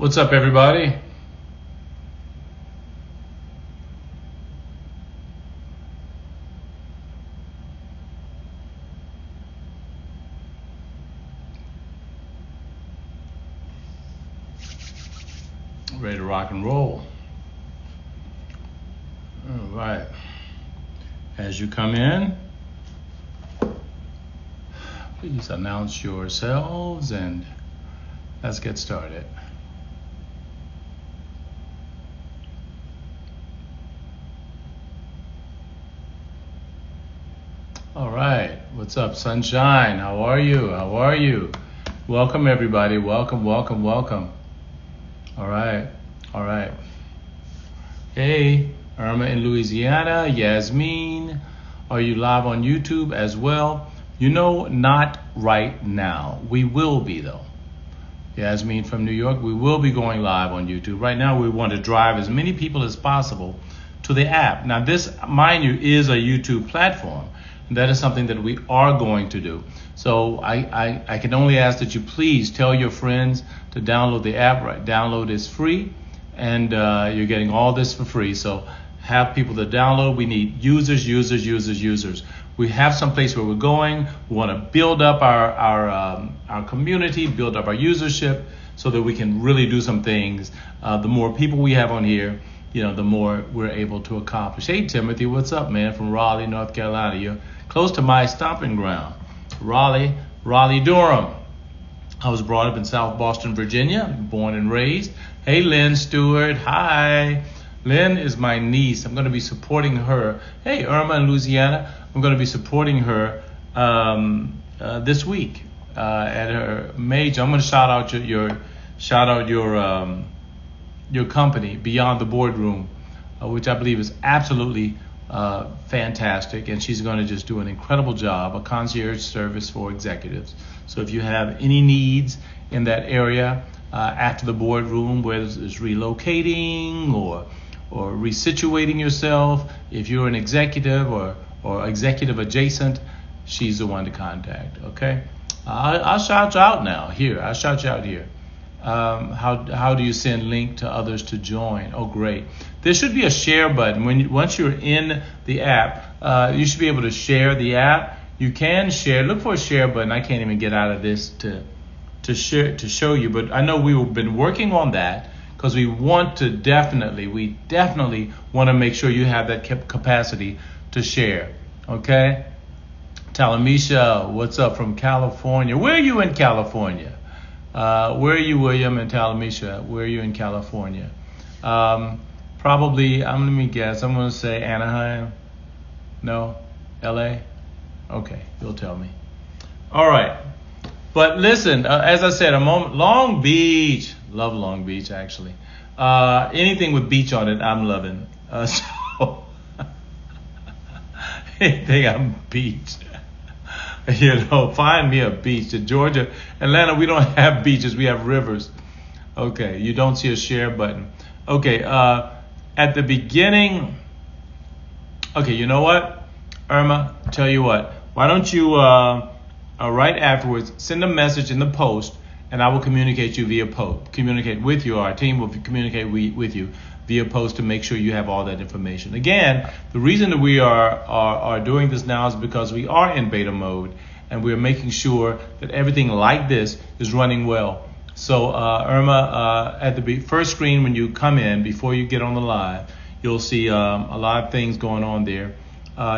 What's up, everybody? Ready to rock and roll. All right. As you come in, please announce yourselves and let's get started. All right. What's up, Sunshine? How are you? How are you? Welcome, everybody. Welcome, welcome, welcome. All right. All right. Hey, Irma in Louisiana. Yasmin, are you live on YouTube as well? You know, not right now. We will be, though. Yasmin from New York, we will be going live on YouTube. Right now, we want to drive as many people as possible to the app. Now, this, mind you, is a YouTube platform. That is something that we are going to do. So I can only ask that you please tell your friends to download the app. Right, download is free, and you're getting all this for free. So have people to download. We need users. We have some place where we're going. We want to build up our community, build up our usership, so that we can really do some things. The more people we have on here, you know, the more we're able to accomplish. Hey, Timothy, what's up, man? From Raleigh, North Carolina. You're close to my stomping ground. Raleigh, Durham. I was brought up in South Boston, Virginia, born and raised. Hey, Lynn Stewart. Hi. Lynn is my niece. I'm going to be supporting her. Hey, Irma in Louisiana. I'm going to be supporting her this week at her major. I'm going to shout out your company, Beyond the Boardroom, which I believe is absolutely fantastic, and she's going to just do an incredible job, a concierge service for executives. So if you have any needs in that area after the boardroom, whether it's relocating or resituating yourself, if you're an executive or executive adjacent, she's the one to contact. Okay, I'll shout you out now. Here, I'll shout you out here. How do you send link to others to join? Oh, great. There should be a share button. Once you're in the app, you should be able to share the app. You can share. Look for a share button. I can't even get out of this to show you, but I know we've been working on that because we definitely want to make sure you have that capacity to share. Okay. Talamisha, what's up from California? Where are you in California? Where are you, William and Talamisha? Where are you in California? Probably, let me guess. I'm going to say Anaheim. No? LA? Okay, you'll tell me. All right. But listen, as I said, Long Beach. Love Long Beach, actually. Anything with beach on it, I'm loving. So, anything on beach. You know, find me a beach. In Georgia, Atlanta, we don't have beaches. We have rivers. Okay, you don't see a share button. Okay, at the beginning. Okay, you know what, Irma? Tell you what. Why don't you right afterwards send a message in the post, and I will communicate you via post. Communicate with you. Our team will communicate with you via post to make sure you have all that information. Again, the reason that we are doing this now is because we are in beta mode, and we're making sure that everything like this is running well. So Irma, at the first screen when you come in, before you get on the live, you'll see a lot of things going on there.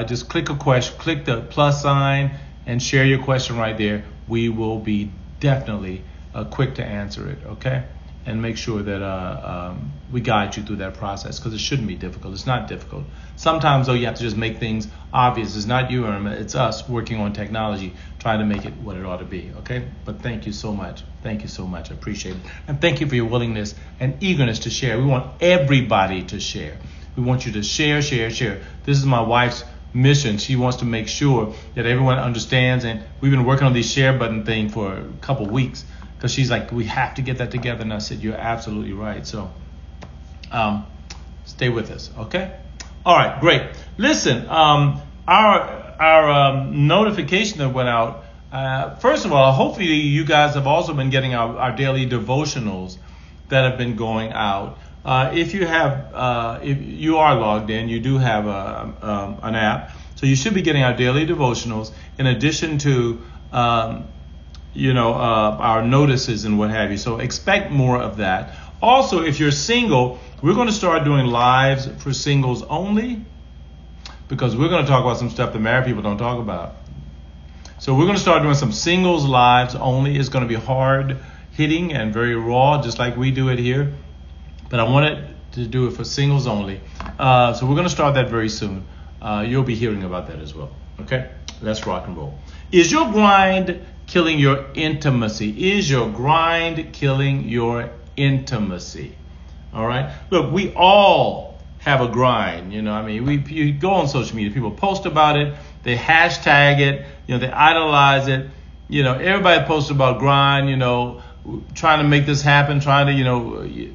Just click the plus sign and share your question right there. We will be definitely quick to answer it, okay? And make sure that we guide you through that process, because it shouldn't be difficult. It's not difficult. Sometimes, though, you have to just make things obvious. It's not you, Irma. It's us working on technology, trying to make it what it ought to be, okay? But thank you so much. Thank you so much. I appreciate it. And thank you for your willingness and eagerness to share. We want everybody to share. We want you to share. This is my wife's mission. She wants to make sure that everyone understands, and we've been working on this share button thing for a couple weeks, because she's like, we have to get that together. And I said, you're absolutely right. So stay with us, okay? All right, great. Listen, our notification that went out, first of all, hopefully you guys have also been getting our daily devotionals that have been going out. If you are logged in, you do have an app, so you should be getting our daily devotionals in addition to our notices and what have you. So expect more of that. Also, if you're single, we're going to start doing lives for singles only, because we're going to talk about some stuff that married people don't talk about. So we're going to start doing some singles lives only. It's going to be hard hitting and very raw, just like we do it here. But I wanted to do it for singles only. So we're going to start that very soon. You'll be hearing about that as well. Okay? Let's rock and roll. Is your grind killing your intimacy? Is your grind killing your intimacy? All right? Look, we all have a grind. You go on social media, people post about it, they hashtag it, they idolize it. Everybody posts about grind, trying to make this happen, trying to,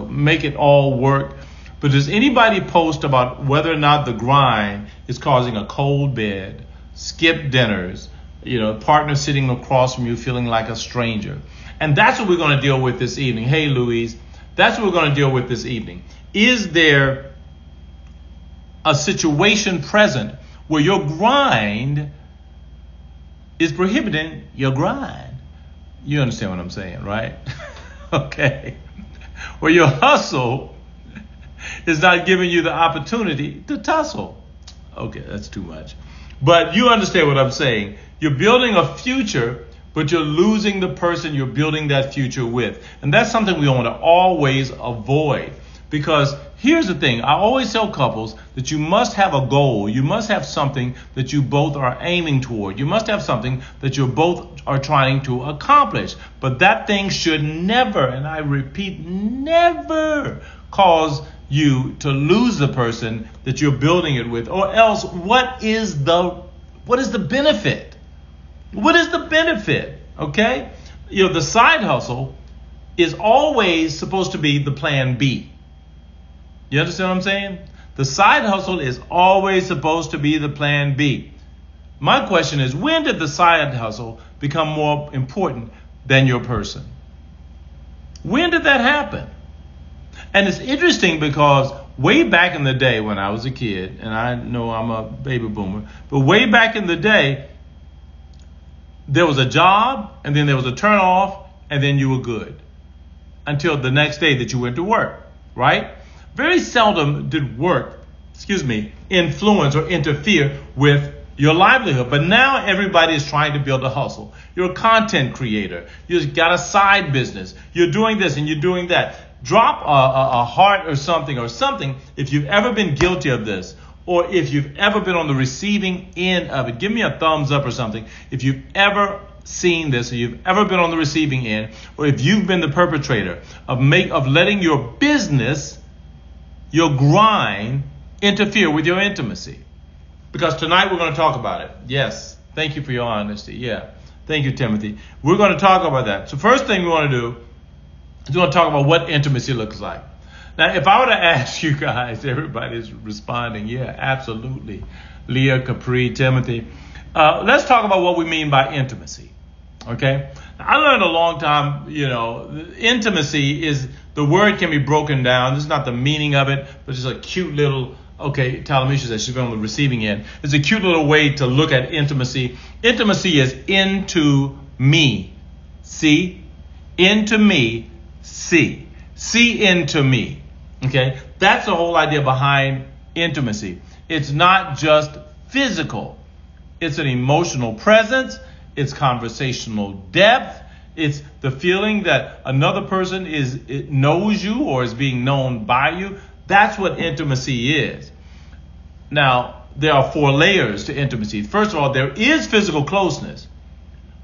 make it all work. But does anybody post about whether or not the grind is causing a cold bed, skip dinners, partner sitting across from you feeling like a stranger? And that's what we're going to deal with this evening. Hey, Louise, that's what we're going to deal with this evening. Is there a situation present where your grind is prohibiting your grind? You understand what I'm saying, right? Okay. Where your hustle is not giving you the opportunity to tussle. Okay, that's too much. But you understand what I'm saying. You're building a future, but you're losing the person you're building that future with. And that's something we want to always avoid. Because here's the thing, I always tell couples that you must have a goal. You must have something that you both are aiming toward. You must have something that you both are trying to accomplish. But that thing should never, and I repeat, never cause you to lose the person that you're building it with. Or else, what is the benefit? What is the benefit? Okay? The side hustle is always supposed to be the plan B. You understand what I'm saying? The side hustle is always supposed to be the plan B. My question is, when did the side hustle become more important than your person? When did that happen? And it's interesting because way back in the day when I was a kid, and I know I'm a baby boomer, but way back in the day, there was a job, and then there was a turn off, and then you were good. Until the next day that you went to work, right? Very seldom did work, influence or interfere with your livelihood. But now everybody is trying to build a hustle. You're a content creator. You've got a side business. You're doing this and you're doing that. Drop a heart or something if you've ever been guilty of this, or if you've ever been on the receiving end of it. Give me a thumbs up or something if you've ever seen this, or you've ever been on the receiving end, or if you've been the perpetrator of letting your business, your grind, interfere with your intimacy. Because tonight we're going to talk about it. Yes. Thank you for your honesty. Yeah. Thank you, Timothy. We're going to talk about that. So first thing we want to do is we want to talk about what intimacy looks like. Now, if I were to ask you guys, everybody's responding. Yeah, absolutely. Leah, Capri, Timothy. Let's talk about what we mean by intimacy. Okay? Now, I learned a long time, intimacy is, the word can be broken down. This is not the meaning of it, but it's a cute little, Talamisha says she's been on the receiving end. It's a cute little way to look at intimacy. Intimacy is into me. See? Into me. See. See into me. Okay? That's the whole idea behind intimacy. It's not just physical. It's an emotional presence. It's conversational depth. It's the feeling that another person knows you or is being known by you. That's what intimacy is. Now, there are 4 layers to intimacy. First of all, there is physical closeness,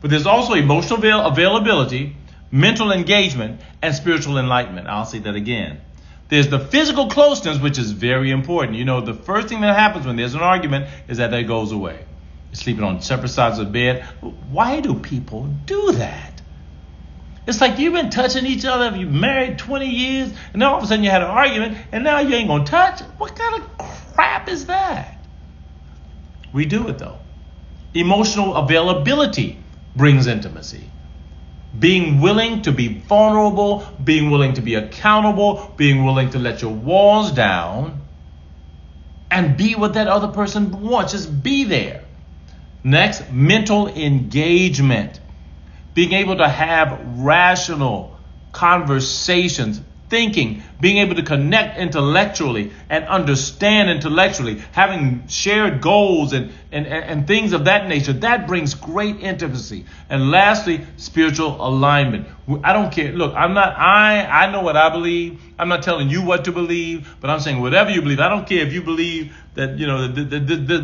but there's also emotional availability, mental engagement, and spiritual enlightenment. I'll say that again. There's the physical closeness, which is very important. The first thing that happens when there's an argument is that goes away. You're sleeping on separate sides of the bed. Why do people do that? It's like you've been touching each other. You've married 20 years, and then all of a sudden you had an argument, and now you ain't going to touch. What kind of crap is that? We do it, though. Emotional availability brings intimacy. Being willing to be vulnerable, being willing to be accountable, being willing to let your walls down and be what that other person wants. Just be there. Next, mental engagement. Being able to have rational conversations, thinking, being able to connect intellectually and understand intellectually, having shared goals and things of that nature, that brings great intimacy. And lastly, spiritual alignment. I don't care. Look, I know what I believe. I'm not telling you what to believe, but I'm saying whatever you believe. I don't care if you believe that,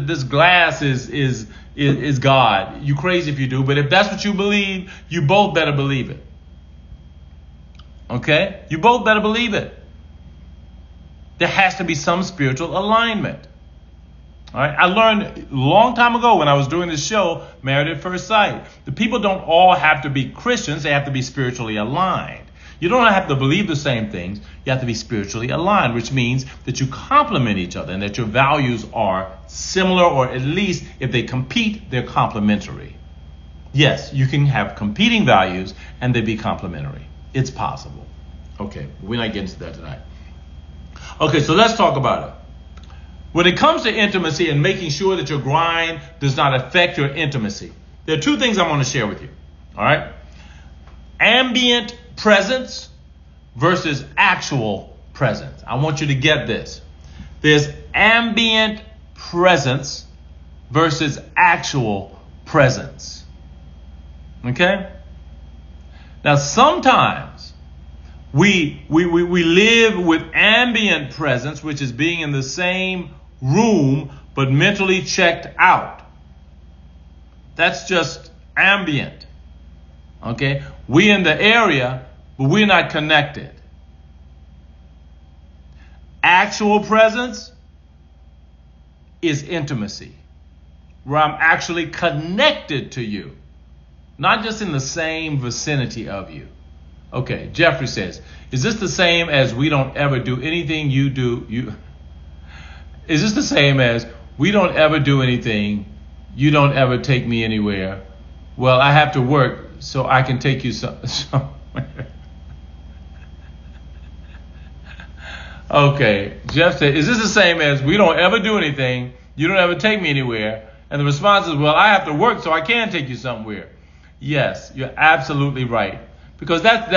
this glass is God. You crazy if you do, but if that's what you believe, you both better believe it. Okay? You both better believe it. There has to be some spiritual alignment. All right? I learned a long time ago when I was doing this show, Married at First Sight, the people don't all have to be Christians. They have to be spiritually aligned. You don't have to believe the same things. You have to be spiritually aligned, which means that you complement each other and that your values are similar, or at least if they compete, they're complementary. Yes, you can have competing values and they be complementary. It's possible. Okay, we're not getting to that tonight. Okay, so let's talk about it. When it comes to intimacy and making sure that your grind does not affect your intimacy, there are two things I want to share with you. All right? Ambient presence versus actual presence. I want you to get this. There's ambient presence versus actual presence. Okay? Now, sometimes we live with ambient presence, which is being in the same room but mentally checked out. That's just ambient. Okay? We in the area, but we're not connected. Actual presence is intimacy, where I'm actually connected to you. Not just in the same vicinity of you. Okay, Jeffrey says, is this the same as we don't ever do anything you do? Is this the same as we don't ever do anything, you don't ever take me anywhere? Well, I have to work so I can take you somewhere. Okay, Jeff said, is this the same as we don't ever do anything, you don't ever take me anywhere? And the response is, well, I have to work so I can take you somewhere. Yes, you're absolutely right. Because that's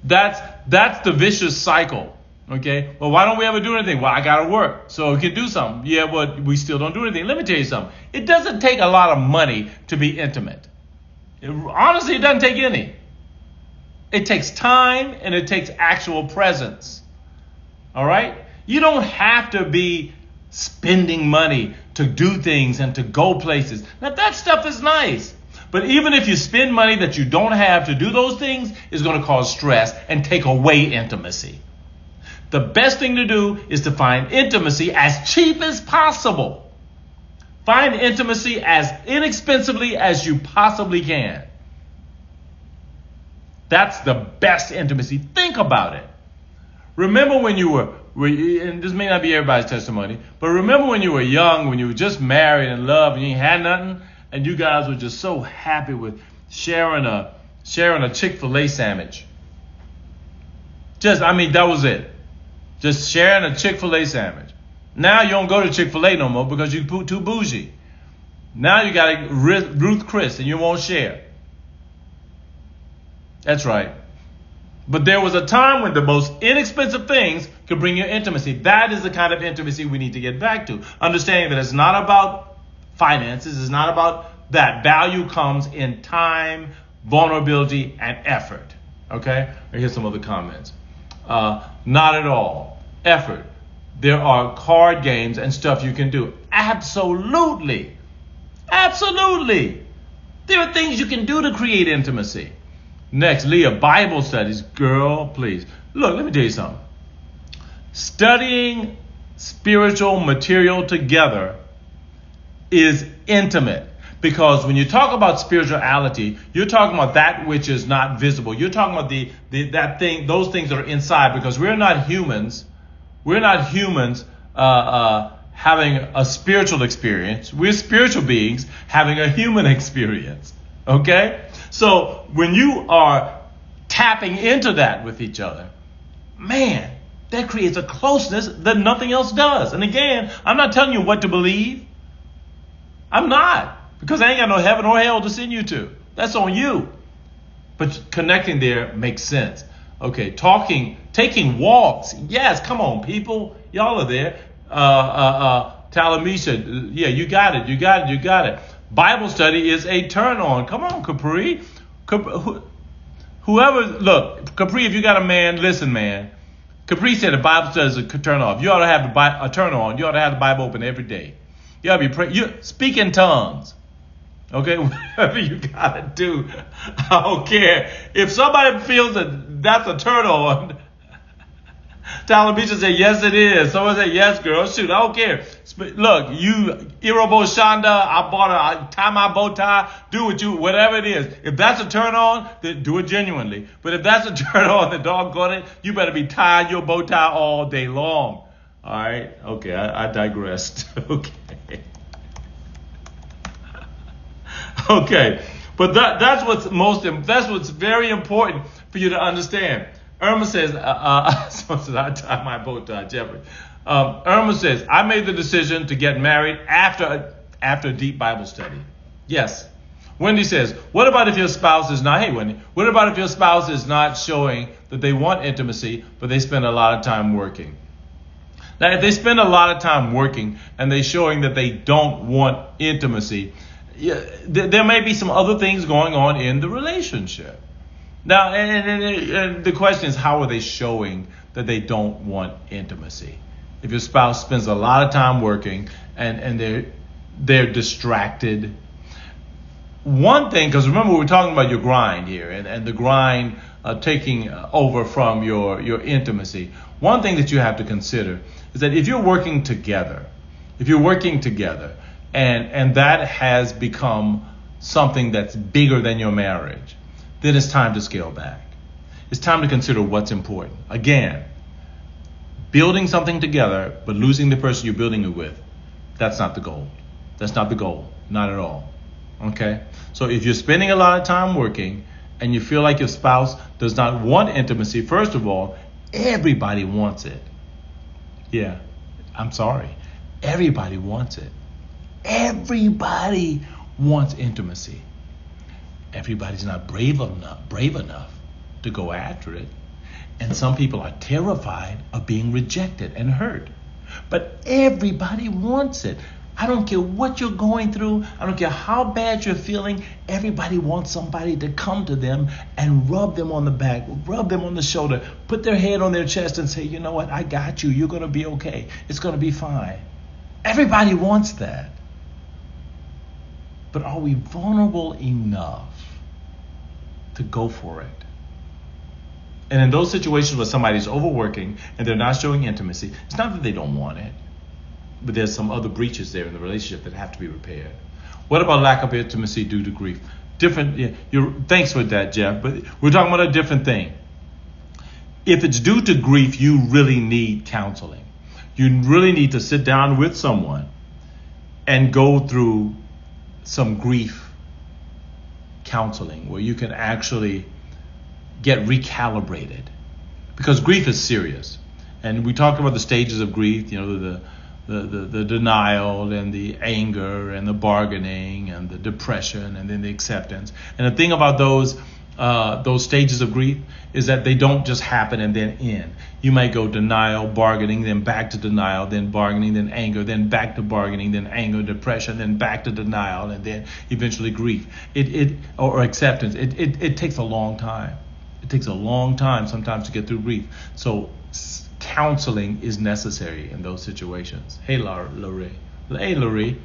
the vicious cycle. Okay? Well, why don't we ever do anything? Well, I gotta work, so we can do something. Yeah, but we still don't do anything. Let me tell you something. It doesn't take a lot of money to be intimate. Honestly, it doesn't take any. It takes time and it takes actual presence. All right? You don't have to be spending money to do things and to go places. Now, that stuff is nice. But even if you spend money that you don't have to do those things, it's going to cause stress and take away intimacy. The best thing to do is to find intimacy as cheap as possible. Find intimacy as inexpensively as you possibly can. That's the best intimacy. Think about it. Remember when you were, and this may not be everybody's testimony, but remember when you were young, when you were just married and loved and you ain't had nothing, and you guys were just so happy with sharing a Chick-fil-A sandwich. That was it. Just sharing a Chick-fil-A sandwich. Now you don't go to Chick-fil-A no more because you're too bougie. Now you got Ruth Chris and you won't share. That's right. But there was a time when the most inexpensive things could bring you intimacy. That is the kind of intimacy we need to get back to. Understanding that it's not about finances, it's not about that. Value comes in time, vulnerability, and effort. Okay? Here's some other comments. Not at all. Effort. There are card games and stuff you can do. Absolutely. Absolutely. There are things you can do to create intimacy. Next, Leah, Bible studies. Girl, please. Look, let me tell you something. Studying spiritual material together is intimate. Because when you talk about spirituality, you're talking about that which is not visible. You're talking about those things that are inside. Because we're not humans. We're not humans having a spiritual experience. We're spiritual beings having a human experience. Okay? So when you are tapping into that with each other, man, that creates a closeness that nothing else does. And again, I'm not telling you what to believe. I'm not, because I ain't got no heaven or hell to send you to. That's on you. But connecting there makes sense. Okay, taking walks. Yes, come on, people. Y'all are there. Talamisha, yeah, you got it. Bible study is a turn on. Come on, Capri. Whoever, look, Capri, if you got a man, listen, man. Capri said the Bible study is a turn off. You ought to have a turn on. You ought to have the Bible open every day. You ought to be praying. You speak in tongues. Okay, whatever you gotta do. I don't care. If somebody feels that that's a turn on, Talamisha said, yes, it is. Someone said, yes, girl. Shoot, I don't care. Look, you, Irobo Shanda, I tie my bow tie, do whatever it is. If that's a turn on, then do it genuinely. But if that's a turn on, then doggone it, you better be tying your bow tie all day long. All right? Okay, I digressed. Okay. Okay, but that's what's very important for you to understand. Irma says, someone says, I tie my bow tie, Jeffrey. Irma says, I made the decision to get married after a deep Bible study. Yes. Wendy says, what about if your spouse is not, hey Wendy, what about if your spouse is not showing that they want intimacy, but they spend a lot of time working? Now, if they spend a lot of time working and they're showing that they don't want intimacy, there may be some other things going on in the relationship. Now, and the question is, how are they showing that they don't want intimacy? If your spouse spends a lot of time working and they're distracted. One thing, because remember we're talking about your grind here and the grind taking over from your intimacy. One thing that you have to consider is that if you're working together, and that has become something that's bigger than your marriage, then it's time to scale back. It's time to consider what's important. Again, building something together, but losing the person you're building it with, that's not the goal. That's not the goal. Not at all. Okay? So if you're spending a lot of time working and you feel like your spouse does not want intimacy, first of all, everybody wants it. Yeah, I'm sorry. Everybody wants it. Everybody wants intimacy. Everybody's not brave enough to go after it. And some people are terrified of being rejected and hurt. But everybody wants it. I don't care what you're going through. I don't care how bad you're feeling. Everybody wants somebody to come to them and rub them on the back, rub them on the shoulder, put their head on their chest and say, you know what, I got you. You're going to be okay. It's going to be fine. Everybody wants that. But are we vulnerable enough to go for it? And in those situations where somebody's overworking and they're not showing intimacy, it's not that they don't want it, but there's some other breaches there in the relationship that have to be repaired. What about lack of intimacy due to grief? Thanks for that, Jeff, but we're talking about a different thing. If it's due to grief, you really need counseling. You really need to sit down with someone and go through some grief counseling where you can actually get recalibrated, because grief is serious. And we talked about the stages of grief, the denial and the anger and the bargaining and the depression and then the acceptance. And the thing about those stages of grief is that they don't just happen and then end. You might go denial, bargaining, then back to denial, then bargaining, then anger, then back to bargaining, then anger, depression, then back to denial, and then eventually grief. Or acceptance. It takes a long time. It takes a long time sometimes to get through grief. So counseling is necessary in those situations. Hey, Laurie. Hey, Laurie.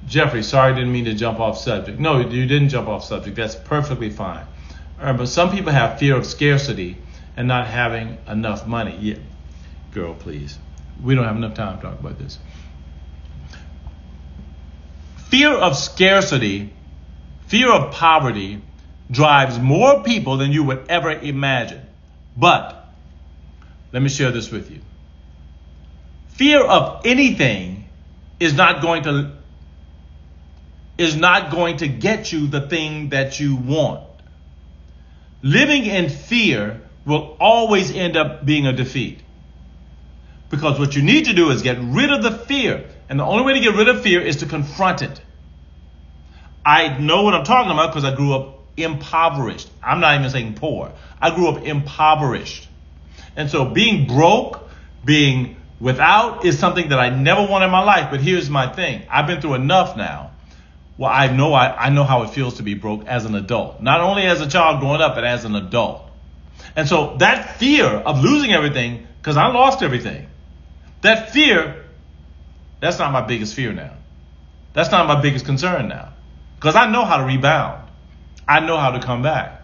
Jeffrey, sorry, didn't mean to jump off subject. No, you didn't jump off subject. That's perfectly fine. But some people have fear of scarcity and not having enough money. Yeah, girl, please. We don't have enough time to talk about this. Fear of scarcity, fear of poverty drives more people than you would ever imagine. But let me share this with you. Fear of anything is not going to is not going to get you the thing that you want. Living in fear will always end up being a defeat. Because what you need to do is get rid of the fear. And the only way to get rid of fear is to confront it. I know what I'm talking about because I grew up impoverished. I'm not even saying poor. I grew up impoverished. And so being broke, being without is something that I never wanted in my life. But here's my thing. I've been through enough now. Well, I know how it feels to be broke as an adult. Not only as a child growing up, but as an adult. And so that fear of losing everything, because I lost everything, that fear, that's not my biggest fear now. That's not my biggest concern now. Because I know how to rebound. I know how to come back.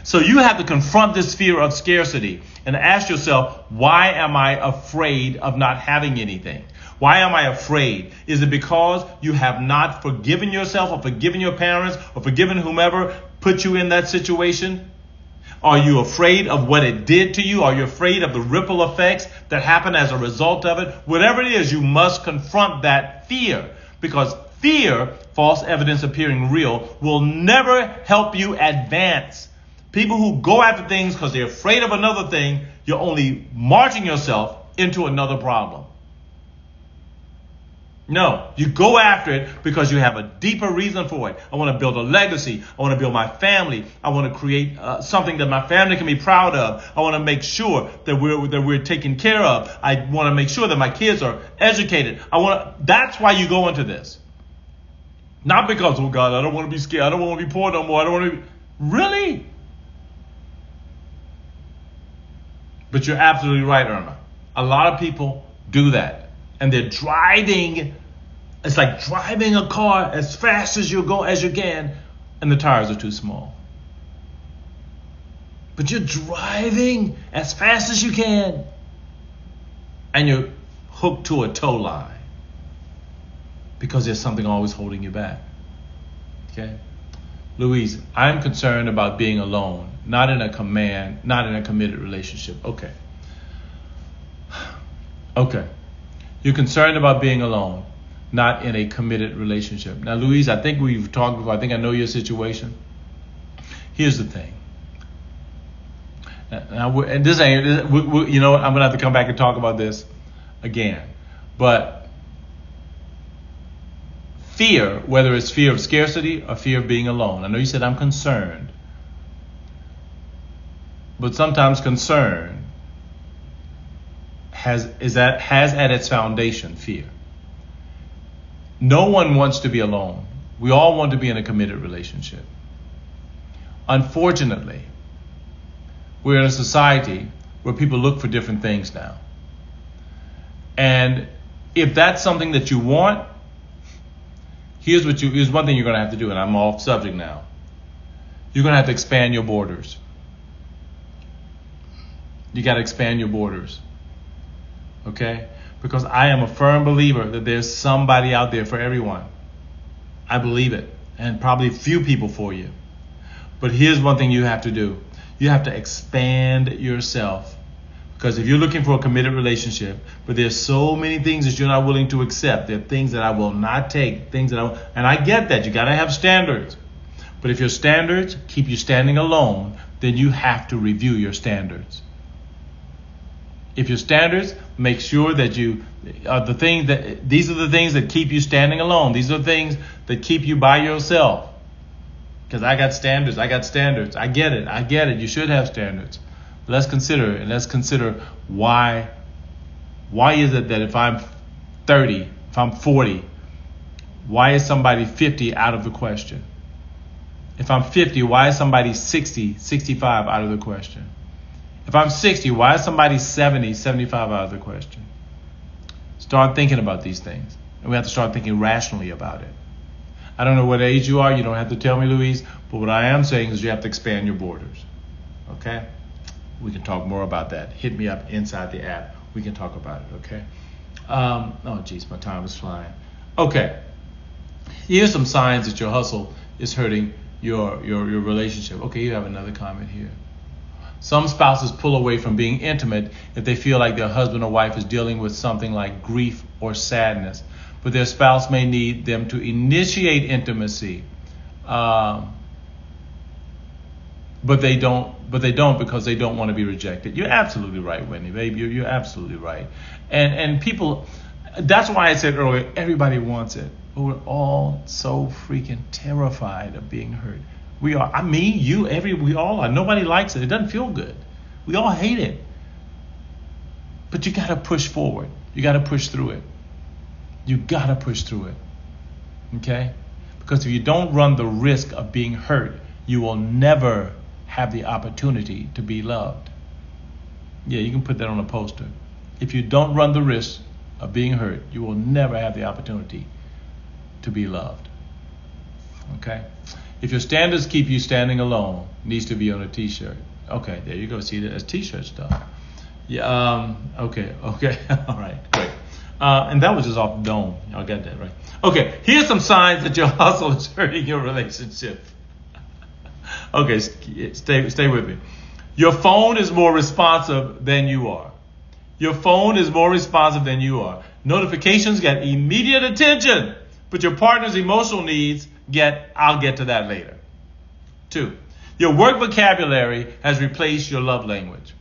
So you have to confront this fear of scarcity and ask yourself, why am I afraid of not having anything? Why am I afraid? Is it because you have not forgiven yourself or forgiven your parents or forgiven whomever put you in that situation? Are you afraid of what it did to you? Are you afraid of the ripple effects that happen as a result of it? Whatever it is, you must confront that fear, because fear, false evidence appearing real, will never help you advance. People who go after things because they're afraid of another thing, you're only marching yourself into another problem. No, you go after it because you have a deeper reason for it. I want to build a legacy. I want to build my family. I want to create something that my family can be proud of. I want to make sure that we're taken care of. I want to make sure that my kids are educated. That's why you go into this. Not because, oh God, I don't want to be scared. I don't want to be poor no more. I don't want to be... Really? But you're absolutely right, Irma. A lot of people do that. And they're driving. It's like driving a car as fast as you can, and the tires are too small. But you're driving as fast as you can, and you're hooked to a tow line because there's something always holding you back. Okay? Louise, I'm concerned about being alone, not in a committed relationship. Okay. You're concerned about being alone, not in a committed relationship. Now, Louise, I think we've talked before. I think I know your situation. Here's the thing. And this ain't, you know what? I'm going to have to come back and talk about this again. But fear, whether it's fear of scarcity or fear of being alone. I know you said I'm concerned. But sometimes concern has at its foundation fear. No one wants to be alone. We all want to be in a committed relationship. Unfortunately, we're in a society where people look for different things now. And if that's something that you want, here's one thing you're going to have to do, and I'm off subject now. You're going to have to expand your borders. You got to expand your borders. Okay? Because I am a firm believer that there's somebody out there for everyone. I believe it. And probably few people for you. But here's one thing you have to do. You have to expand yourself. Because if you're looking for a committed relationship, but there's so many things that you're not willing to accept. There are things that I will not take. And I get that. You got to have standards. But if your standards keep you standing alone, then you have to review your standards. If your standards make sure that these are the things that keep you standing alone. These are the things that keep you by yourself. Because I got standards. I get it. You should have standards. Let's consider it. And let's consider why is it that if I'm 30, if I'm 40, why is somebody 50 out of the question? If I'm 50, why is somebody 60, 65 out of the question? If I'm 60, why is somebody 70, 75 out of the question? Start thinking about these things. And we have to start thinking rationally about it. I don't know what age you are. You don't have to tell me, Louise. But what I am saying is you have to expand your borders. Okay? We can talk more about that. Hit me up inside the app. We can talk about it. Okay? Oh, geez, my time is flying. Okay. Here's some signs that your hustle is hurting your relationship. Okay, you have another comment here. Some spouses pull away from being intimate if they feel like their husband or wife is dealing with something like grief or sadness. but their spouse may need them to initiate intimacy, but they don't because they don't want to be rejected. You're absolutely right, Wendy, babe. You're absolutely right. And people, that's why I said earlier, everybody wants it, but we're all so freaking terrified of being hurt. We are. I mean, we all are. Nobody likes it. It doesn't feel good. We all hate it. But you got to push forward. You got to push through it. You got to push through it. Okay? Because if you don't run the risk of being hurt, you will never have the opportunity to be loved. Yeah, you can put that on a poster. If you don't run the risk of being hurt, you will never have the opportunity to be loved. Okay? If your standards keep you standing alone, needs to be on a t-shirt. Okay, there you go. See, that's t-shirt stuff. Yeah. Okay. All right. Great. And that was just off the dome. Y'all got that right. Okay. Here's some signs that your hustle is hurting your relationship. Okay. Stay with me. Your phone is more responsive than you are. Your phone is more responsive than you are. Notifications get immediate attention, but your partner's emotional needs I'll get to that later. 2, your work vocabulary has replaced your love language.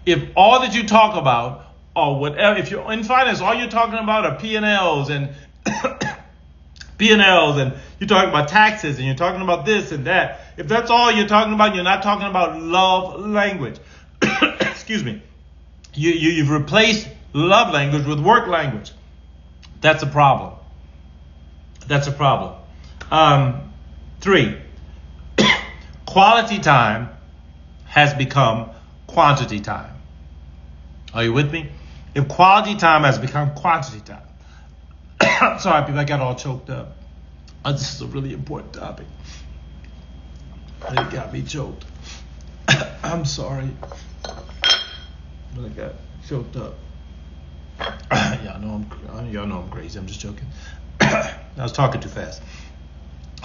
If all that you talk about, or whatever, if you're in finance, all you're talking about are P&Ls and P&Ls, and you're talking about taxes, and you're talking about this and that. If that's all you're talking about, you're not talking about love language. Excuse me. You've replaced love language with work language. That's a problem. That's a problem. 3, quality time has become quantity time. Are you with me? If quality time has become quantity time. Sorry, people, I got all choked up. This is a really important topic. It got me choked. I'm sorry. But I got choked up. Y'all know I'm crazy. I'm just joking. I was talking too fast.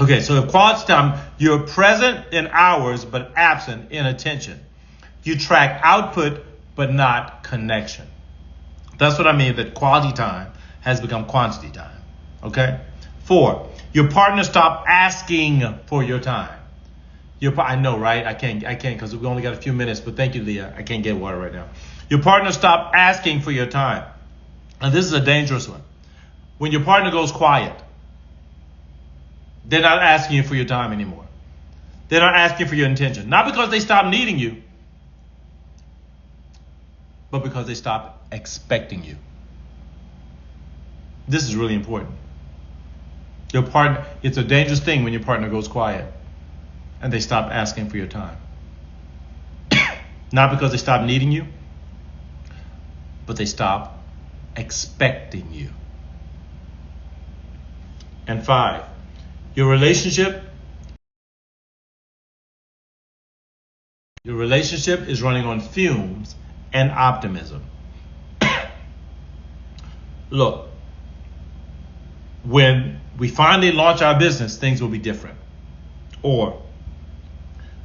Okay, so if quality time, you're present in hours but absent in attention. You track output but not connection. That's what I mean, that quality time has become quantity time. Okay? 4, your partner stopped asking for your time. I know, right? I can't because we only got a few minutes, but thank you, Leah. I can't get water right now. Your partner stopped asking for your time. And this is a dangerous one. When your partner goes quiet, they're not asking you for your time anymore. They're not asking for your attention. Not because they stopped needing you, but because they stopped expecting you. This is really important. Your partner, it's a dangerous thing when your partner goes quiet and they stop asking for your time. Not because they stop needing you, but they stop expecting you. And 5, your relationship is running on fumes and optimism. Look, when we finally launch our business, things will be different. Or,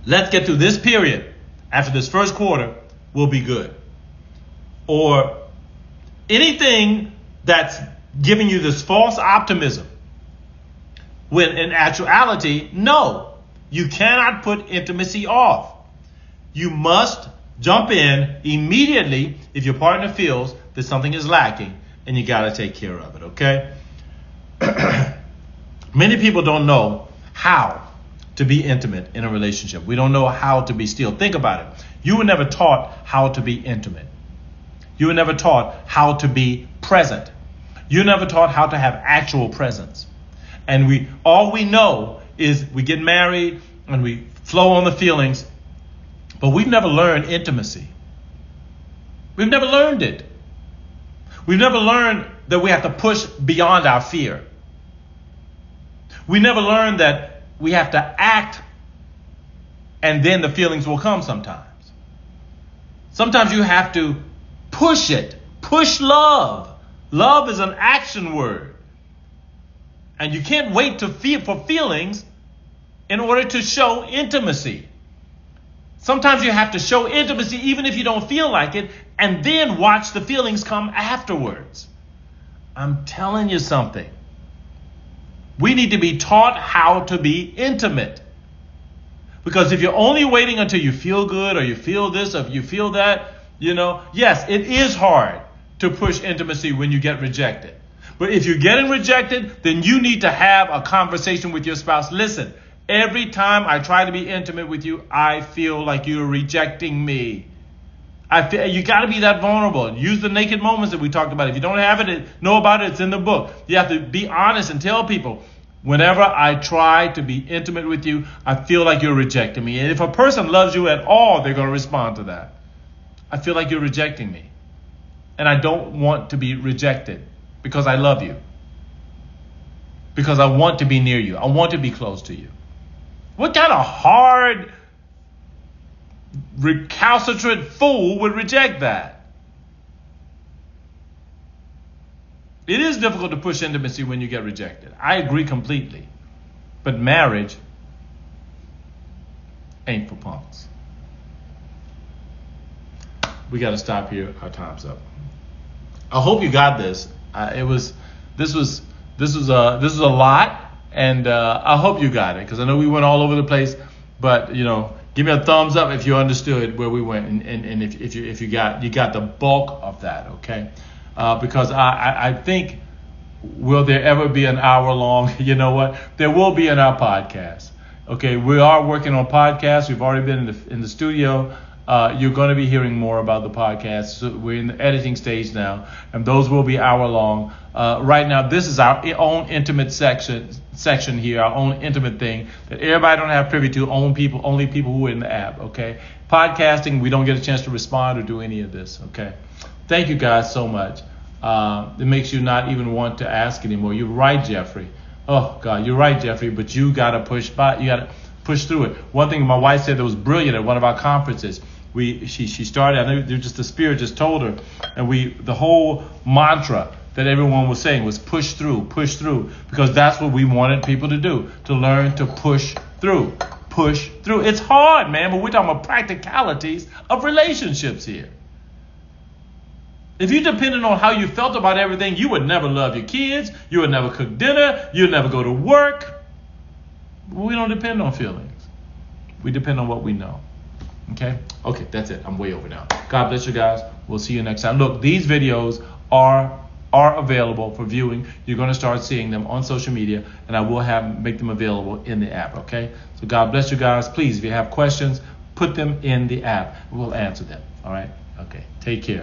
let's get through this period. After this first quarter, we'll be good. Or, anything that's giving you this false optimism, when in actuality, no, you cannot put intimacy off. You must jump in immediately if your partner feels that something is lacking, and you got to take care of it, okay? Many people don't know how to be intimate in a relationship. We don't know how to be still. Think about it. You were never taught how to be intimate. You were never taught how to be present. You were never taught how to have actual presence. And all we know is we get married and we flow on the feelings, but we've never learned intimacy. We've never learned it. We've never learned that we have to push beyond our fear. We never learned that we have to act and then the feelings will come sometimes. Sometimes you have to push it. Push love. Love is an action word. And you can't wait for feelings in order to show intimacy. Sometimes you have to show intimacy even if you don't feel like it, and then watch the feelings come afterwards. I'm telling you something. We need to be taught how to be intimate. Because if you're only waiting until you feel good or you feel this or if you feel that, yes, it is hard to push intimacy when you get rejected. But if you're getting rejected, then you need to have a conversation with your spouse. Listen, every time I try to be intimate with you, I feel like you're rejecting me. You got to be that vulnerable. Use the naked moments that we talked about. If you don't have it, know about it, it's in the book. You have to be honest and tell people, whenever I try to be intimate with you, I feel like you're rejecting me. And if a person loves you at all, they're going to respond to that. I feel like you're rejecting me. And I don't want to be rejected because I love you. Because I want to be near you. I want to be close to you. What kind of hard, recalcitrant fool would reject that? It is difficult to push intimacy when you get rejected. I agree completely. But marriage ain't for punks. We got to stop here. Our time's up. I hope you got this. This was a lot, and I hope you got it because I know we went all over the place. But give me a thumbs up if you understood where we went, and if you got the bulk of that, okay? Because I think, will there ever be an hour long? You know what? There will be in our podcast. Okay, we are working on podcasts. We've already been in the studio. You're going to be hearing more about the podcast. So we're in the editing stage now, and those will be hour long. Right now, this is our own intimate section here, our own intimate thing that everybody don't have privy to. Only people who are in the app. Okay, podcasting, we don't get a chance to respond or do any of this. Okay, thank you guys so much. It makes you not even want to ask anymore. You're right, Jeffrey. Oh God, you're right, Jeffrey. But you gotta push by. You gotta push through it. One thing my wife said that was brilliant at one of our conferences. She started. I know the Spirit just told her, and the whole mantra that everyone was saying was push through, because that's what we wanted people to do, to learn to push through. It's hard, man, but we're talking about practicalities of relationships here. If you depended on how you felt about everything, you would never love your kids, you would never cook dinner, you would never go to work. We don't depend on feelings. We depend on what we know. Okay, that's it. I'm way over now. God bless you guys. We'll see you next time. Look, these videos are available for viewing. You're going to start seeing them on social media, and I will make them available in the app. Okay, so God bless you guys. Please, if you have questions, put them in the app. We'll answer them. All right. Okay. Take care.